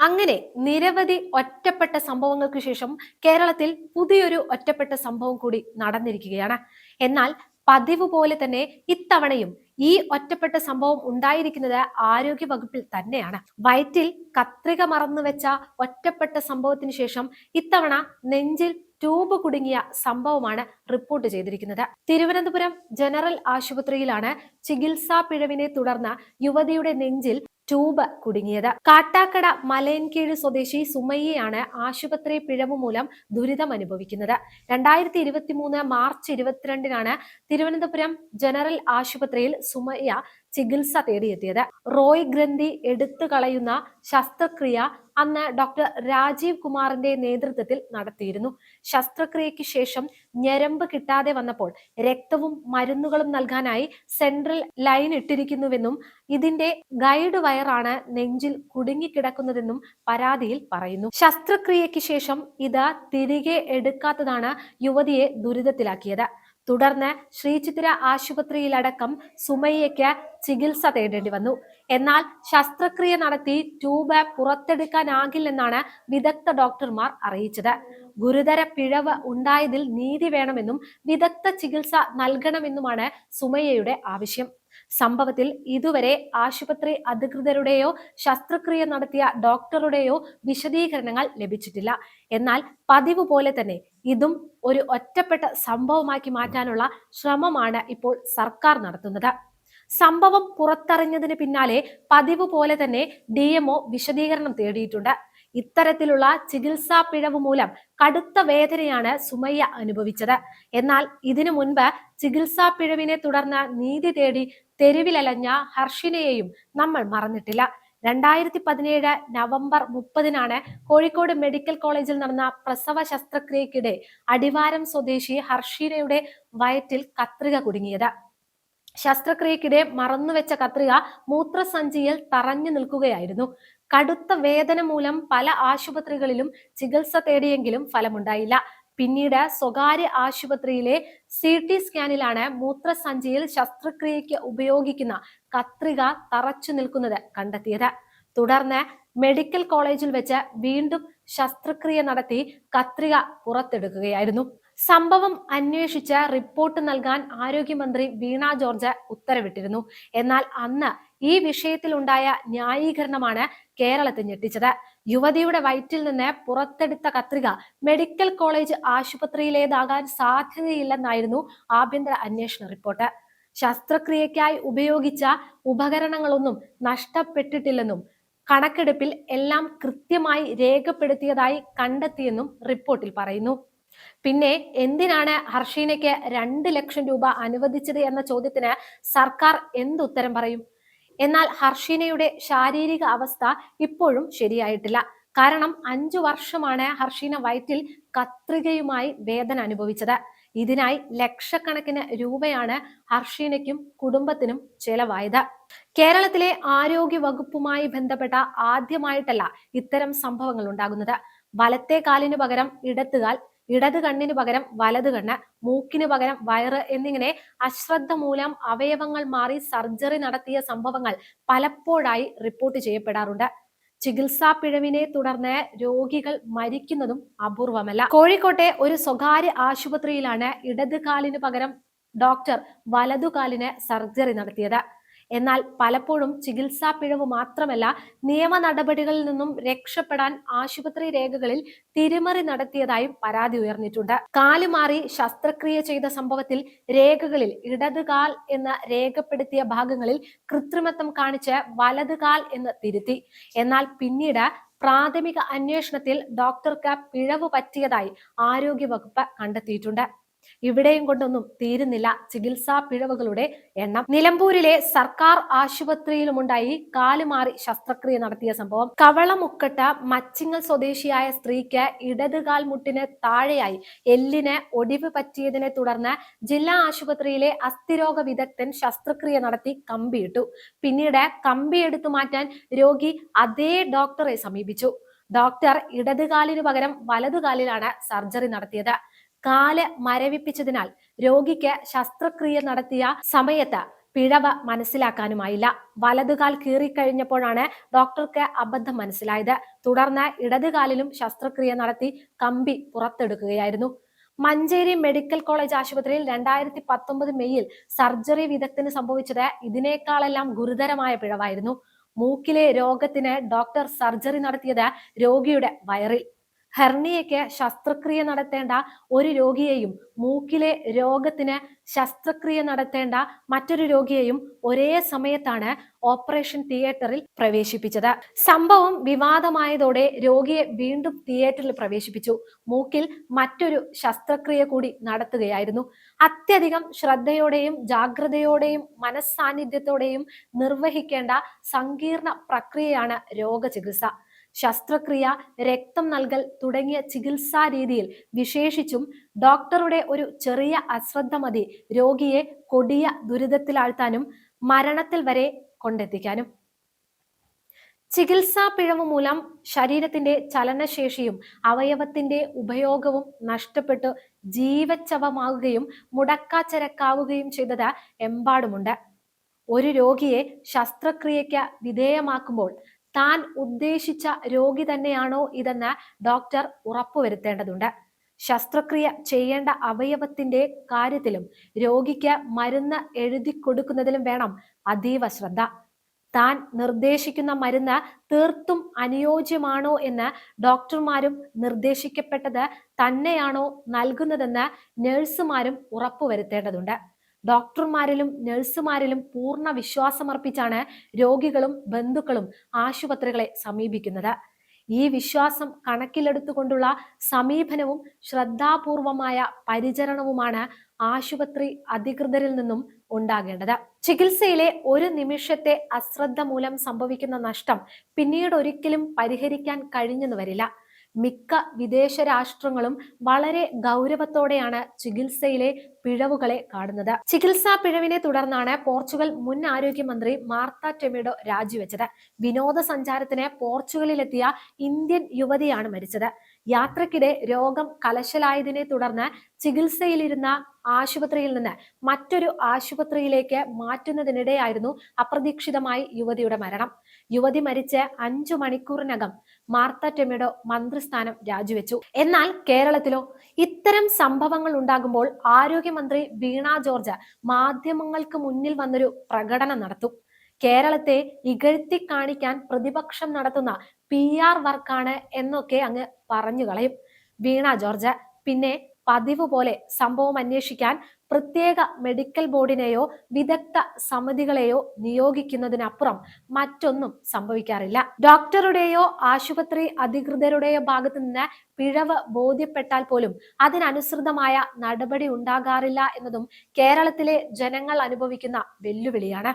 അങ്ങനെ നിരവധി ഒറ്റപ്പെട്ട സംഭവങ്ങൾക്ക് ശേഷം കേരളത്തിൽ പുതിയൊരു ഒറ്റപ്പെട്ട സംഭവം കൂടി നടന്നിരിക്കുകയാണ്. എന്നാൽ പതിവ് പോലെ തന്നെ ഇത്തവണയും ഈ ഒറ്റപ്പെട്ട സംഭവം ഉണ്ടായിരിക്കുന്നത് ആരോഗ്യ വകുപ്പിൽ തന്നെയാണ്. വയറ്റിൽ കത്രിക മറന്നു വെച്ച ഒറ്റപ്പെട്ട സംഭവത്തിന് ശേഷം ഇത്തവണ നെഞ്ചിൽ ട്യൂബ് കുടുങ്ങിയ സംഭവമാണ് റിപ്പോർട്ട് ചെയ്തിരിക്കുന്നത്. തിരുവനന്തപുരം ജനറൽ ആശുപത്രിയിലാണ് ചികിത്സാ പിഴവിനെ തുടർന്ന് യുവതിയുടെ നെഞ്ചിൽ ട്യൂബ് കുടുങ്ങിയത്. കാട്ടാക്കട മലയൻകീഴ് സ്വദേശി സുമയ്യയാണ് ആശുപത്രി പിഴവ് മൂലം ദുരിതം അനുഭവിക്കുന്നത്. 2023 മാർച്ച് 22-നാണ് തിരുവനന്തപുരം ജനറൽ ആശുപത്രിയിൽ സുമയ്യ ചികിത്സ തേടിയെത്തിയത്. റോയ് ഗ്രന്ഥി എടുത്തു കളയുന്ന ശസ്ത്രക്രിയ അന്ന് ഡോക്ടർ രാജീവ് കുമാറിന്റെ നേതൃത്വത്തിൽ നടത്തിയിരുന്നു. ശസ്ത്രക്രിയയ്ക്ക് ശേഷം ഞരമ്പ് കിട്ടാതെ വന്നപ്പോൾ രക്തവും മരുന്നുകളും നൽകാനായി സെൻട്രൽ ലൈൻ ഇട്ടിരിക്കുന്നുവെന്നും ഇതിന്റെ ഗൈഡ് വയറാണ് നെഞ്ചിൽ കുടുങ്ങിക്കിടക്കുന്നതെന്നും പരാതിയിൽ പറയുന്നു. ശസ്ത്രക്രിയയ്ക്ക് ശേഷം ഇത് തിരികെ എടുക്കാത്തതാണ് യുവതിയെ ദുരിതത്തിലാക്കിയത്. തുടർന്ന് ശ്രീചിത്തിര ആശുപത്രിയിലടക്കം സുമയ്യയ്ക്ക് ചികിത്സ തേടേണ്ടി വന്നു. എന്നാൽ ശസ്ത്രക്രിയ നടത്തി ട്യൂബ് പുറത്തെടുക്കാനാകില്ലെന്നാണ് വിദഗ്ധ ഡോക്ടർമാർ അറിയിച്ചത്. ഗുരുതര പിഴവ് ഉണ്ടായതിൽ നീതി വേണമെന്നും വിദഗ്ധ ചികിത്സ നൽകണമെന്നുമാണ് സുമയ്യയുടെ ആവശ്യം. സംഭവത്തിൽ ഇതുവരെ ആശുപത്രി അധികൃതരുടെയോ ശസ്ത്രക്രിയ നടത്തിയ ഡോക്ടറുടെയോ വിശദീകരണങ്ങൾ ലഭിച്ചിട്ടില്ല. എന്നാൽ പതിവ് പോലെ തന്നെ ഇതും ഒരു ഒറ്റപ്പെട്ട സംഭവമാക്കി മാറ്റാനുള്ള ശ്രമമാണ് ഇപ്പോൾ സർക്കാർ നടത്തുന്നത്. സംഭവം പുറത്തറിഞ്ഞതിന് പിന്നാലെ പതിവ് പോലെ തന്നെ DMO വിശദീകരണം തേടിയിട്ടുണ്ട്. ഇത്തരത്തിലുള്ള ചികിത്സാ പിഴവ് മൂലം കടുത്ത വേദനയാണ് സുമയ്യ അനുഭവിച്ചത്. എന്നാൽ ഇതിനു മുൻപ് ചികിത്സാ പിഴവിനെ തുടർന്ന് നീതി തേടി തെരുവിലലഞ്ഞ ഹർഷിനയെയും നമ്മൾ മറന്നിട്ടില്ല. 2017 നവംബർ 30-നാണ് കോഴിക്കോട് മെഡിക്കൽ കോളേജിൽ നടന്ന പ്രസവ ശസ്ത്രക്രിയക്കിടെ അടിവാരം സ്വദേശി ഹർഷിനയുടെ വയറ്റിൽ കത്രിക കുടുങ്ങിയത്. ശസ്ത്രക്രിയക്കിടെ മറന്നുവെച്ച കത്രിക മൂത്രസഞ്ചിയിൽ തറഞ്ഞു നിൽക്കുകയായിരുന്നു. കടുത്ത വേദന മൂലം പല ആശുപത്രികളിലും ചികിത്സ തേടിയെങ്കിലും ഫലമുണ്ടായില്ല. പിന്നീട് സ്വകാര്യ ആശുപത്രിയിലെ CT സ്കാനിലാണ് മൂത്രസഞ്ചിയിൽ ശസ്ത്രക്രിയയ്ക്ക് ഉപയോഗിക്കുന്ന കത്രിക തറച്ചു നിൽക്കുന്നത് കണ്ടെത്തിയത്. തുടർന്ന് മെഡിക്കൽ കോളേജിൽ വെച്ച് വീണ്ടും ശസ്ത്രക്രിയ നടത്തി കത്രിക പുറത്തെടുക്കുകയായിരുന്നു. സംഭവം അന്വേഷിച്ച് റിപ്പോർട്ട് നൽകാൻ ആരോഗ്യമന്ത്രി വീണ ജോർജ് ഉത്തരവിട്ടിരുന്നു. എന്നാൽ അന്ന് ഈ വിഷയത്തിലുണ്ടായ ന്യായീകരണമാണ് കേരളത്തെ ഞെട്ടിച്ചത്. യുവതിയുടെ വയറ്റിൽ നിന്ന് പുറത്തെടുത്ത കത്രിക മെഡിക്കൽ കോളേജ് ആശുപത്രിയിലേതാകാൻ സാധ്യതയില്ലെന്നായിരുന്നു ആഭ്യന്തര അന്വേഷണ റിപ്പോർട്ട്. ശസ്ത്രക്രിയയ്ക്കായി ഉപയോഗിച്ച ഉപകരണങ്ങളൊന്നും നഷ്ടപ്പെട്ടിട്ടില്ലെന്നും കണക്കെടുപ്പിൽ എല്ലാം കൃത്യമായി രേഖപ്പെടുത്തിയതായി കണ്ടെത്തിയെന്നും റിപ്പോർട്ടിൽ പറയുന്നു. പിന്നെ എന്തിനാണ് ഹർഷീനയ്ക്ക് 2 ലക്ഷം രൂപ അനുവദിച്ചത് എന്ന ചോദ്യത്തിന് സർക്കാർ എന്തുത്തരം പറയും? എന്നാൽ ഹർഷീനയുടെ ശാരീരിക അവസ്ഥ ഇപ്പോഴും ശരിയായിട്ടില്ല. കാരണം 5 വർഷമാണ് ഹർഷീന വയറ്റിൽ കത്രികയുമായി വേദന അനുഭവിച്ചത്. ഇതിനായി ലക്ഷക്കണക്കിന് രൂപയാണ് ഹർഷീനയ്ക്കും കുടുംബത്തിനും ചെലവായത്. കേരളത്തിലെ ആരോഗ്യ വകുപ്പുമായി ബന്ധപ്പെട്ട ആദ്യമായിട്ടല്ല ഇത്തരം സംഭവങ്ങൾ ഉണ്ടാകുന്നത്. വലത്തെ കാലിന് പകരം ഇടത്തുകാൽ, ഇടത് കണ്ണിന് പകരം വലത് കണ്ണ്, മൂക്കിന് പകരം വയറ് എന്നിങ്ങനെ അശ്രദ്ധ മൂലം അവയവങ്ങൾ മാറി സർജറി നടത്തിയ സംഭവങ്ങൾ പലപ്പോഴായി റിപ്പോർട്ട് ചെയ്യപ്പെടാറുണ്ട്. ചികിത്സാ പിഴവിനെ തുടർന്ന് രോഗികൾ മരിക്കുന്നതും അപൂർവമല്ല. കോഴിക്കോട്ടെ ഒരു സ്വകാര്യ ആശുപത്രിയിലാണ് ഇടത് കാലിന് പകരം ഡോക്ടർ വലതുകാലിന് സർജറി നടത്തിയത്. എന്നാൽ പലപ്പോഴും ചികിത്സാ പിഴവ് മാത്രമല്ല, നിയമ നടപടികളിൽ നിന്നും രക്ഷപ്പെടാൻ ആശുപത്രി രേഖകളിൽ തിരിമറി നടത്തിയതായും പരാതി ഉയർന്നിട്ടുണ്ട്. കാലുമാറി ശസ്ത്രക്രിയ ചെയ്ത സംഭവത്തിൽ രേഖകളിൽ ഇടതുകാൽ എന്ന് രേഖപ്പെടുത്തിയ ഭാഗങ്ങളിൽ കൃത്രിമത്വം കാണിച്ച് വലതുകാൽ എന്ന് തിരുത്തി. എന്നാൽ പിന്നീട് പ്രാഥമിക അന്വേഷണത്തിൽ ഡോക്ടർക്ക് പിഴവ് പറ്റിയതായി ആരോഗ്യവകുപ്പ് കണ്ടെത്തിയിട്ടുണ്ട്. ഇവിടെയും കൊണ്ടൊന്നും തീരുന്നില്ല ചികിത്സാ പിഴവുകളുടെ എണ്ണം. നിലമ്പൂരിലെ സർക്കാർ ആശുപത്രിയിലുമുണ്ടായി കാലുമാറി ശസ്ത്രക്രിയ നടത്തിയ സംഭവം. കവളമുക്കട്ട മച്ചിങ്ങൽ സ്വദേശിയായ സ്ത്രീക്ക് ഇടതുകാൽ മുട്ടിന് താഴെയായി എല്ലിന് ഒടിവ് പറ്റിയതിനെ തുടർന്ന് ജില്ലാ ആശുപത്രിയിലെ അസ്ഥിരോഗ വിദഗ്ധൻ ശസ്ത്രക്രിയ നടത്തി കമ്പിയിട്ടു. പിന്നീട് കമ്പി എടുത്തു മാറ്റാൻ രോഗി അതേ ഡോക്ടറെ സമീപിച്ചു. ഡോക്ടർ ഇടതുകാലിനു പകരം വലതുകാലിലാണ് സർജറി നടത്തിയത്. കാല് മരവിപ്പിച്ചതിനാൽ രോഗിക്ക് ശസ്ത്രക്രിയ നടത്തിയ സമയത്ത് പിഴവ് മനസ്സിലാക്കാനുമായില്ല. വലതുകാൽ കീറിക്കഴിഞ്ഞപ്പോഴാണ് ഡോക്ടർക്ക് അബദ്ധം മനസ്സിലായത്. തുടർന്ന് ഇടതുകാലിലും ശസ്ത്രക്രിയ നടത്തി കമ്പി പുറത്തെടുക്കുകയായിരുന്നു. മഞ്ചേരി മെഡിക്കൽ കോളേജ് ആശുപത്രിയിൽ 2019 മെയ്യിൽ സർജറി വിദഗ്ധന് സംഭവിച്ചത് ഇതിനേക്കാളെല്ലാം ഗുരുതരമായ പിഴവായിരുന്നു. മൂക്കിലെ രോഗത്തിന് ഡോക്ടർ സർജറി നടത്തിയത് രോഗിയുടെ വയറിൽ. ഹെർണിയയ്ക്ക് ശസ്ത്രക്രിയ നടത്തേണ്ട ഒരു രോഗിയെയും മൂക്കിലെ രോഗത്തിന് ശസ്ത്രക്രിയ നടത്തേണ്ട മറ്റൊരു രോഗിയെയും ഒരേ സമയത്താണ് ഓപ്പറേഷൻ തിയേറ്ററിൽ പ്രവേശിപ്പിച്ചത്. സംഭവം വിവാദമായതോടെ രോഗിയെ വീണ്ടും തിയേറ്ററിൽ പ്രവേശിപ്പിച്ചു. മൂക്കിൽ മറ്റൊരു ശസ്ത്രക്രിയ കൂടി നടത്തുകയായിരുന്നു. അത്യധികം ശ്രദ്ധയോടെയും ജാഗ്രതയോടെയും മനസ്സാന്നിധ്യത്തോടെയും നിർവഹിക്കേണ്ട സങ്കീർണ പ്രക്രിയയാണ് രോഗചികിത്സ. ശസ്ത്രക്രിയ, രക്തം നൽകൽ തുടങ്ങിയ ചികിത്സാ രീതിയിൽ വിശേഷിച്ചും ഡോക്ടറുടെ ഒരു ചെറിയ അശ്രദ്ധ മതി രോഗിയെ കൊടിയ ദുരിതത്തിലാഴ്ത്താനും മരണത്തിൽ വരെ കൊണ്ടെത്തിക്കാനും. ചികിത്സാ പിഴവ് മൂലം ശരീരത്തിന്റെ ചലനശേഷിയും അവയവത്തിന്റെ ഉപയോഗവും നഷ്ടപ്പെട്ടു ജീവച്ഛവമാവുകയും മുടക്കാച്ചരക്കാവുകയും ചെയ്തത് എമ്പാടുമുണ്ട്. ഒരു രോഗിയെ ശസ്ത്രക്രിയയ്ക്ക് വിധേയമാക്കുമ്പോൾ താൻ ഉദ്ദേശിച്ച രോഗി തന്നെയാണോ ഇതെന്ന് ഡോക്ടർ ഉറപ്പുവരുത്തേണ്ടതുണ്ട്. ശസ്ത്രക്രിയ ചെയ്യേണ്ട അവയവത്തിന്റെ കാര്യത്തിലും രോഗിക്ക് മരുന്ന് എഴുതി കൊടുക്കുന്നതിലും വേണം അതീവ ശ്രദ്ധ. താൻ നിർദ്ദേശിക്കുന്ന മരുന്ന് തീർത്തും അനുയോജ്യമാണോ എന്ന് ഡോക്ടർമാരും നിർദ്ദേശിക്കപ്പെട്ടത് തന്നെയാണോ നൽകുന്നതെന്ന് നഴ്സുമാരും ഉറപ്പുവരുത്തേണ്ടതുണ്ട്. ഡോക്ടർമാരിലും നഴ്സുമാരിലും പൂർണ്ണ വിശ്വാസമർപ്പിച്ചാണ് രോഗികളും ബന്ധുക്കളും ആശുപത്രികളെ സമീപിക്കുന്നത്. ഈ വിശ്വാസം കണക്കിലെടുത്തുകൊണ്ടുള്ള സമീപനവും ശ്രദ്ധാപൂർവമായ പരിചരണവുമാണ് ആശുപത്രി അധികൃതരിൽ നിന്നും ഉണ്ടാകേണ്ടത്. ചികിത്സയിലെ ഒരു നിമിഷത്തെ അശ്രദ്ധ മൂലം സംഭവിക്കുന്ന നഷ്ടം പിന്നീട് ഒരിക്കലും പരിഹരിക്കാൻ കഴിഞ്ഞെന്ന് വരില്ല. മിക്ക വിദേശ രാഷ്ട്രങ്ങളും വളരെ ഗൗരവത്തോടെയാണ് ചികിത്സയിലെ പിഴവുകളെ കാണുന്നത്. ചികിത്സാ പിഴവിനെ തുടർന്നാണ് പോർച്ചുഗൽ മുൻ ആരോഗ്യമന്ത്രി മാർത്ത ടെമിഡോ രാജിവെച്ചത്. വിനോദസഞ്ചാരത്തിന് പോർച്ചുഗലിലെത്തിയ ഇന്ത്യൻ യുവതിയാണ് മരിച്ചത്. യാത്രക്കിടെ രോഗം കലശലായതിനെ തുടർന്ന് ചികിത്സയിലിരുന്ന ആശുപത്രിയിൽ നിന്ന് മറ്റൊരു ആശുപത്രിയിലേക്ക് മാറ്റുന്നതിനിടെയായിരുന്നു അപ്രതീക്ഷിതമായി യുവതിയുടെ മരണം. യുവതി മരിച്ച് 5 മണിക്കൂറിനകം മാർത്ത ടെമിഡോ മന്ത്രിസ്ഥാനം രാജിവെച്ചു. എന്നാൽ കേരളത്തിലോ ഇത്തരം സംഭവങ്ങൾ ഉണ്ടാകുമ്പോൾ ആരോഗ്യമന്ത്രി വീണ ജോർജ് മാധ്യമങ്ങൾക്ക് മുന്നിൽ വന്നൊരു പ്രകടനം നടത്തും. കേരളത്തെ ഇകഴ്ത്തി കാണിക്കാൻ പ്രതിപക്ഷം നടത്തുന്ന PR വർക്കാണ് എന്നൊക്കെ അങ്ങ് പറഞ്ഞു കളയും വീണ ജോർജ്. പിന്നെ പതിവ് പോലെ സംഭവം അന്വേഷിക്കാൻ പ്രത്യേക മെഡിക്കൽ ബോർഡിനെയോ വിദഗ്ധ സമിതികളെയോ നിയോഗിക്കുന്നതിനപ്പുറം മറ്റൊന്നും സംഭവിക്കാറില്ല. ഡോക്ടറുടെയോ ആശുപത്രി അധികൃതരുടെയോ ഭാഗത്തു നിന്ന് പിഴവ് ബോധ്യപ്പെട്ടാൽ പോലും അതിനനുസൃതമായ നടപടി ഉണ്ടാകാറില്ല എന്നതും കേരളത്തിലെ ജനങ്ങൾ അനുഭവിക്കുന്ന വെല്ലുവിളിയാണ്.